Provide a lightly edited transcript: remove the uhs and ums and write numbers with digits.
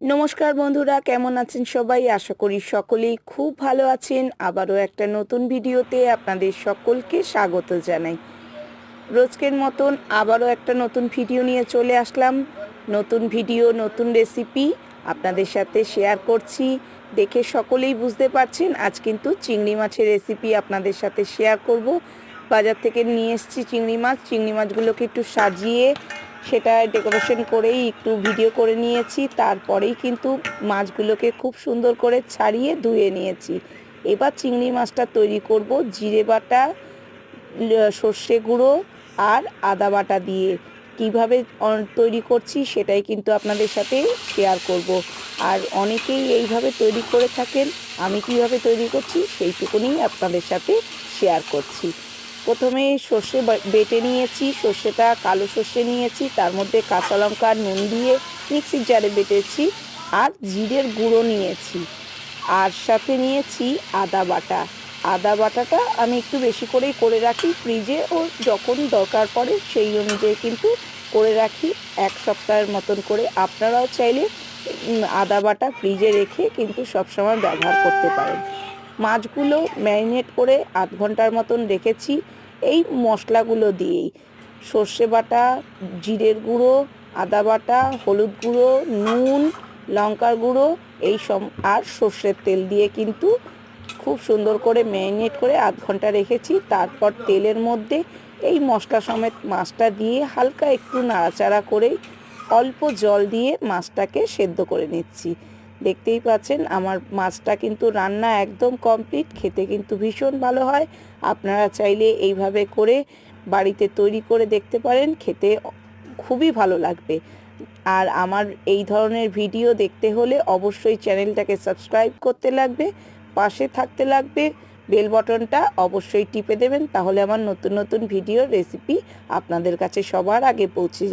নমস্কার বন্ধুরা, কেমন আছেন সবাই? আশা করি সকলেই খুব ভালো আছেন। আবারও একটা নতুন ভিডিওতে আপনাদের সকলকে স্বাগত জানাই। রোজকের মতন আবারও একটা নতুন ভিডিও নিয়ে চলে আসলাম। নতুন ভিডিও, নতুন রেসিপি আপনাদের সাথে শেয়ার করছি। দেখে সকলেই বুঝতে পারছেন আজ কিন্তু চিংড়ি মাছের রেসিপি আপনাদের সাথে শেয়ার করব। বাজার থেকে নিয়ে এসেছি চিংড়ি মাছ। চিংড়ি মাছগুলোকে একটু সাজিয়ে সেটা ডেকোরেশন করেই একটু ভিডিও করে নিয়েছি। তারপরেই কিন্তু মাছগুলোকে খুব সুন্দর করে ছাড়িয়ে ধুয়ে নিয়েছি। এবার চিংড়ি মাছটা তৈরি করব জিরে বাটা, সর্ষে গুঁড়ো আর আদা বাটা দিয়ে। কিভাবে তৈরি করছি সেটাই কিন্তু আপনাদের সাথে শেয়ার করব। আর অনেকেই এইভাবে তৈরি করে থাকেন, আমি কিভাবে তৈরি করছি সেইটুকুনি আপনাদের সাথে শেয়ার করছি। প্রথমে সর্ষে বেটে নিয়েছি, সর্ষেটা কালো সর্ষে নিয়েছি, তার মধ্যে কাঁচা লঙ্কা নুন দিয়ে মিক্সির জারে বেটেছি। আর জিরের গুঁড়ো নিয়েছি, আর সাথে নিয়েছি আদা বাটা। আদা বাটাটা আমি একটু বেশি করেই করে রাখি ফ্রিজে, ও যখন দরকার পড়ে সেই অনুযায়ী কিন্তু করে রাখি এক সপ্তাহের মতন করে। আপনারাও চাইলে আদা বাটা ফ্রিজে রেখে কিন্তু সবসময় ব্যবহার করতে পারেন। মাছগুলো ম্যারিনেট করে আধ ঘন্টার মতন রেখেছি এই মশলাগুলো দিয়েই। সর্ষে বাটা, জিরের গুঁড়ো, আদা বাটা, হলুদ গুঁড়ো, নুন, লঙ্কার গুঁড়ো এই সব আর সর্ষের তেল দিয়ে কিন্তু খুব সুন্দর করে ম্যারিনেট করে আধ ঘন্টা রেখেছি। তারপর তেলের মধ্যে এই মশলা সমেত মাছটা দিয়ে হালকা একটু নাড়াচাড়া করে অল্প জল দিয়ে মাছটাকে সেদ্ধ করে নিচ্ছি। দেখতেই পাচ্ছেন আমার মাছটা কিন্তু রান্না একদম কমপ্লিট। খেতে কিন্তু ভীষণ ভালো হয়। আপনারা চাইলে এইভাবে করে বাড়িতে তৈরি করে দেখতে পারেন, খেতে খুবই ভালো লাগবে। আর আমার এই ধরনের ভিডিও দেখতে হলে অবশ্যই চ্যানেলটাকে সাবস্ক্রাইব করতে লাগবে, পাশে থাকতে লাগবে বেল বটনটা অবশ্যই টিপে দেবেন, তাহলে আমার নতুন নতুন ভিডিও রেসিপি আপনাদের কাছে সবার আগে পৌঁছে যাবে।